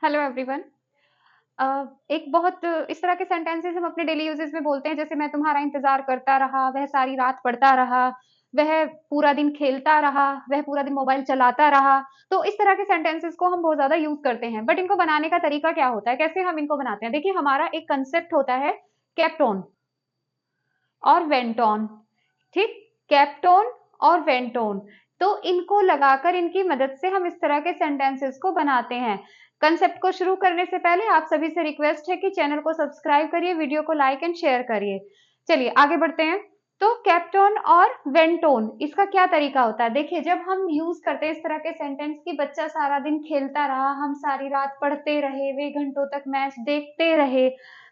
Hello everyone. एक बहुत इस तरह के सेंटेंसेस हम अपने डेली यूजेस में बोलते हैं, जैसे मैं तुम्हारा इंतजार करता रहा, वह सारी रात पढ़ता रहा, वह पूरा दिन खेलता रहा, वह पूरा दिन मोबाइल चलाता रहा। तो इस तरह के सेंटेंसेस को हम बहुत ज्यादा यूज करते हैं, बट इनको बनाने का तरीका क्या होता है, कैसे हम इनको बनाते हैं? देखिए, हमारा एक कंसेप्ट होता है कैप्टोन और वेंटोन। ठीक, कैप्टोन और वेंटोन। तो इनको लगाकर इनकी मदद से हम इस तरह के सेंटेंसेस को बनाते हैं। कंसेप्ट को शुरू करने से पहले आप सभी से रिक्वेस्ट है कि चैनल को सब्सक्राइब करिए, वीडियो को लाइक एंड शेयर करिए। चलिए आगे बढ़ते हैं। तो कैप्टोन और वेंटोन, इसका क्या तरीका होता है? देखिए, जब हम यूज करते हैं इस तरह के सेंटेंस कि बच्चा सारा दिन खेलता रहा, हम सारी रात पढ़ते रहे, वे घंटों तक मैच देखते रहे,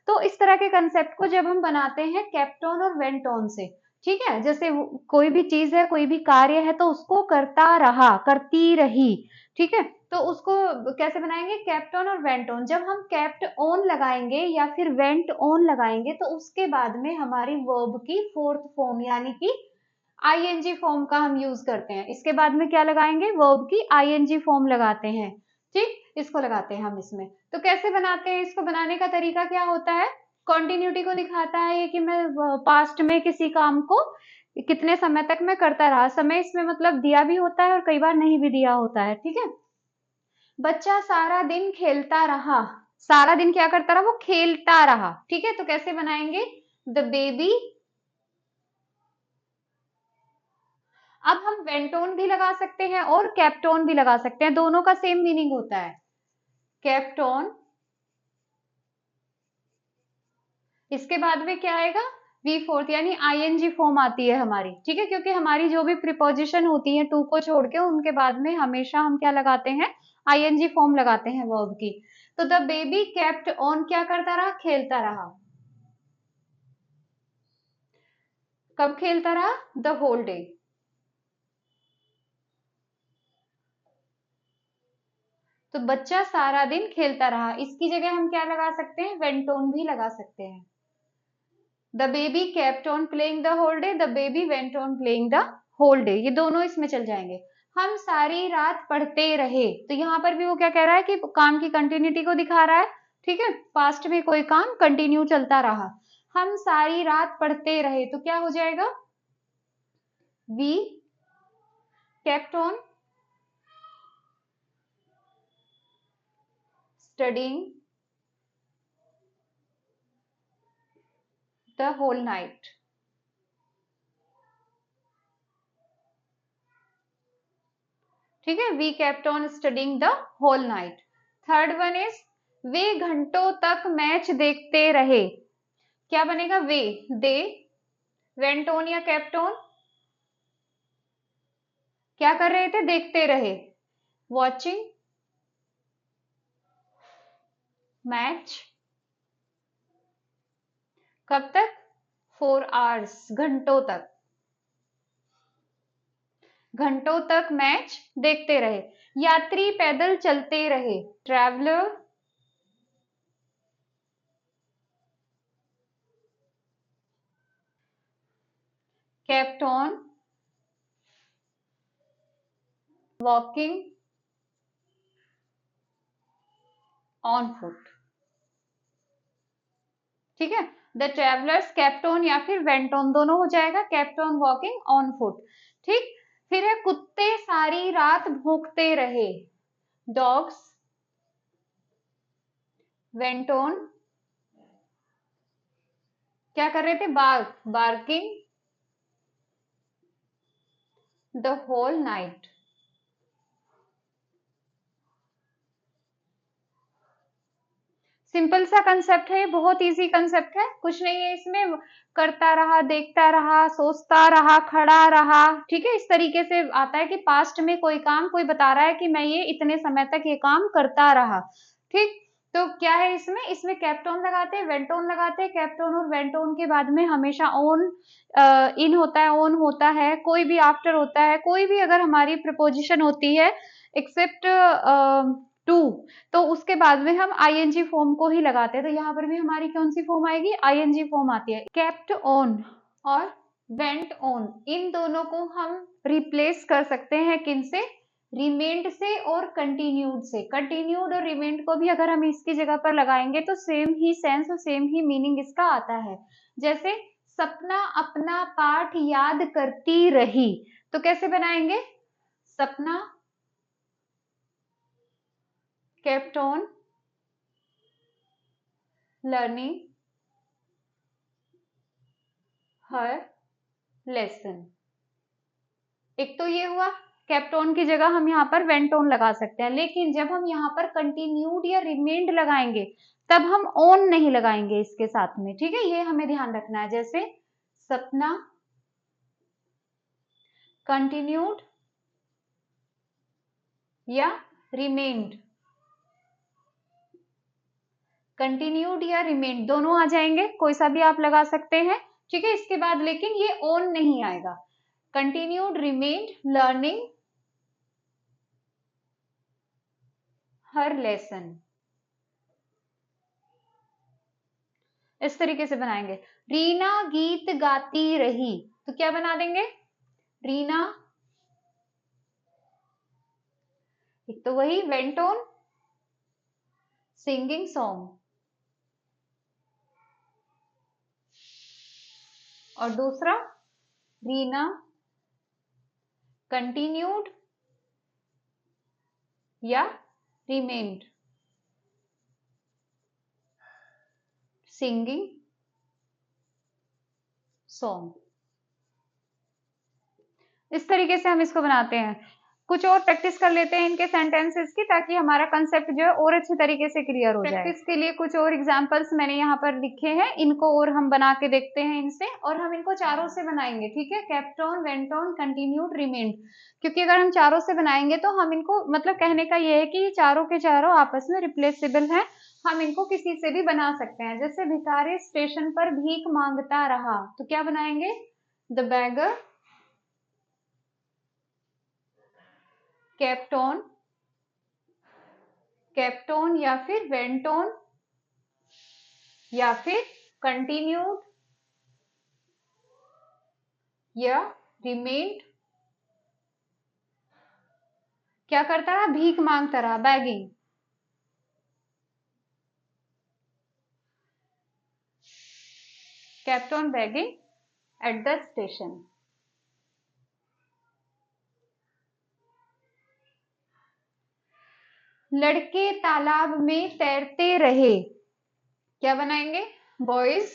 तो इस तरह के कंसेप्ट को जब हम बनाते हैं कैप्टोन और वेंटोन से, ठीक है, जैसे कोई भी चीज है, कोई भी कार्य है, तो उसको करता रहा, करती रही, ठीक है, तो उसको कैसे बनाएंगे? कैप्टोन और वेंटोन। जब हम कैप्ट ऑन लगाएंगे या फिर वेंट ऑन लगाएंगे, तो उसके बाद में हमारी वर्ब की फोर्थ फॉर्म यानी कि आईएनजी फॉर्म का हम यूज करते हैं। इसके बाद में क्या लगाएंगे? वर्ब की आईएनजी फॉर्म लगाते हैं। ठीक, इसको लगाते हैं हम इसमें। तो कैसे बनाते हैं? इसको बनाने का तरीका क्या होता है? कॉन्टिन्यूटी को दिखाता है ये कि मैं पास्ट में किसी काम को कितने समय तक मैं करता रहा। समय इसमें मतलब दिया भी होता है और कई बार नहीं भी दिया होता है। ठीक है, बच्चा सारा दिन खेलता रहा, सारा दिन क्या करता रहा? वो खेलता रहा। ठीक है, तो कैसे बनाएंगे? The baby. अब हम वेंटोन भी लगा सकते हैं और कैप्टोन भी लगा सकते हैं, दोनों का सेम मीनिंग होता है, कैप्टोन। इसके बाद में क्या आएगा? वी फोर्थ यानी आईएनजी फॉर्म आती है हमारी। ठीक है, क्योंकि हमारी जो भी प्रीपोजिशन होती है टू को छोड़ के, उनके बाद में हमेशा हम क्या लगाते हैं? आईएनजी फॉर्म लगाते हैं वर्ब की। तो द बेबी केप्ट ऑन क्या करता रहा? खेलता रहा। कब खेलता रहा? The whole day. तो बच्चा सारा दिन खेलता रहा, इसकी जगह हम क्या लगा सकते हैं? वेंटोन भी लगा सकते हैं। The baby kept on playing the whole day, the baby went on playing the whole day, ये दोनों इसमें चल जाएंगे। हम सारी रात पढ़ते रहे, तो यहाँ पर भी वो क्या कह रहा है कि काम की कंटिन्यूटी को दिखा रहा है। ठीक है, पास्ट में कोई काम कंटिन्यू चलता रहा। हम सारी रात पढ़ते रहे, तो क्या हो जाएगा? We kept on studying the whole night. ठीक है, we kept on studying the whole night. Third one is वे घंटों तक मैच देखते रहे। क्या बनेगा? वे, दे, वेंट ऑन या केप्ट ऑन, क्या कर रहे थे? देखते रहे। वॉचिंग मैच, कब तक? 4 आवर्स, घंटों तक, घंटों तक मैच देखते रहे। यात्री पैदल चलते रहे, traveller kept on walking on foot। ठीक है, द ट्रेवलर्स kept on या फिर went on, दोनों हो जाएगा, kept on walking on foot। ठीक, फिर है कुत्ते सारी रात भौंकते रहे, डॉग्स went on, क्या कर रहे थे? Bark, barking the whole night. Simple सा कंसेप्ट है, बहुत इजी कंसेप्ट है, कुछ नहीं है इसमें। करता रहा, देखता रहा, सोचता रहा, खड़ा रहा। ठीक है, इस तरीके से आता है कि पास्ट में कोई काम कोई बता रहा है कि मैं ये इतने समय तक ये काम करता रहा। ठीक, तो क्या है इसमें? इसमें कैप्टोन लगाते हैं, वेंटोन लगाते हैं। कैप्टोन और वेंटोन के बाद में हमेशा ऑन इन होता है, ऑन होता है, कोई भी आफ्टर होता है, कोई भी अगर हमारी प्रपोजिशन होती है एक्सेप्ट टू, तो उसके बाद में हम आईएनजी फॉर्म को ही लगाते हैं। तो यहाँ पर भी हमारी कौन सी फॉर्म आएगी? आईएनजी फॉर्म आती है। केप्ट ऑन और वेंट ऑन, इन दोनों को हम रिप्लेस कर सकते हैं किन से? रिमेंड से और कंटिन्यूड से। कंटिन्यूड और रिमेंड को भी अगर हम इसकी जगह पर लगाएंगे तो सेम ही सेंस और सेम ही मीनिंग इसका आता है। जैसे सपना अपना पाठ याद करती रही, तो कैसे बनाएंगे? सपना kept on learning her lesson। एक तो ये हुआ, kept on की जगह हम यहाँ पर went on लगा सकते हैं, लेकिन जब हम यहाँ पर continued या remained लगाएंगे तब हम on नहीं लगाएंगे इसके साथ में, ठीक है, ये हमें ध्यान रखना है। जैसे सपना continued या remained, कंटिन्यूड या रिमेंड दोनों आ जाएंगे, कोई सा भी आप लगा सकते हैं, ठीक है। इसके बाद लेकिन ये ऑन नहीं आएगा। कंटिन्यूड रिमेंड लर्निंग हर लेसन, इस तरीके से बनाएंगे। रीना गीत गाती रही, तो क्या बना देंगे? रीना, एक तो वही वेंट ऑन सिंगिंग सॉन्ग, और दूसरा रीना कंटिन्यूड या रिमेंड सिंगिंग सॉन्ग। इस तरीके से हम इसको बनाते हैं। कुछ और प्रैक्टिस कर लेते हैं इनके सेंटेंसेस की, ताकि हमारा कंसेप्ट जो है और अच्छे तरीके से क्लियर हो जाए। प्रैक्टिस के लिए कुछ और एग्जांपल्स मैंने यहाँ पर लिखे हैं, इनको और हम बना के देखते हैं इनसे, और हम इनको चारों से बनाएंगे, ठीक है। Kept on, went on, continued, remained, क्योंकि अगर हम चारों से बनाएंगे तो हम इनको, मतलब कहने का ये है कि चारों के चारों आपस में रिप्लेसेबल हैं, हम इनको किसी से भी बना सकते हैं। जैसे भिखारी स्टेशन पर भीख मांगता रहा, तो क्या बनाएंगे? द बैगर kept on या फिर went on या फिर continued या remained, क्या करता रहा? भीख मांगता रहा, begging। kept on begging at the station। लड़के तालाब में तैरते रहे, क्या बनाएंगे? बॉयज,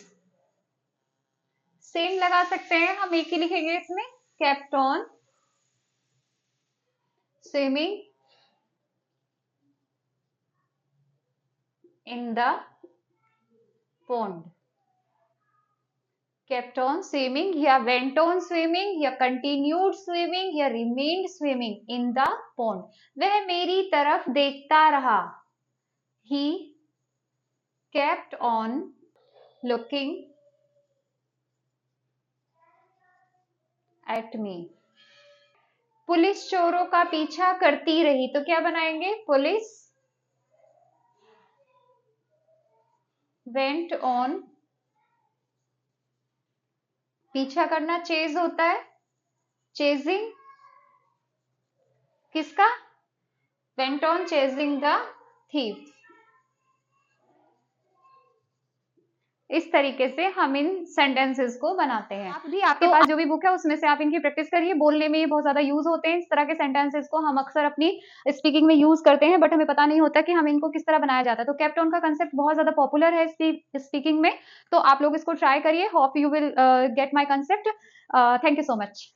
सेम लगा सकते हैं, हम एक ही लिखेंगे इसमें, kept on swimming in the pond। kept on swimming या went on swimming या continued swimming या remained swimming in the pond। वह मेरी तरफ देखता रहा, he kept on looking at me। Police चोरों का पीछा करती रही, तो क्या बनाएंगे? पुलिस went on, पीछा करना चेज होता है, चेजिंग किसका? went on chasing the thief। इस तरीके से हम इन सेंटेंसेस को बनाते हैं। आप भी, आपके पास जो भी बुक है उसमें से आप इनकी प्रैक्टिस करिए, बोलने में ये बहुत ज्यादा यूज होते हैं। इस तरह के सेंटेंसेस को हम अक्सर अपनी स्पीकिंग में यूज करते हैं, बट हमें पता नहीं होता कि हम इनको किस तरह बनाया जाता है। तो केप्ट ऑन का कंसेप्ट बहुत ज्यादा पॉपुलर है स्पीकिंग में, तो आप लोग इसको ट्राई करिए। Hope you will get my concept. Thank you so much.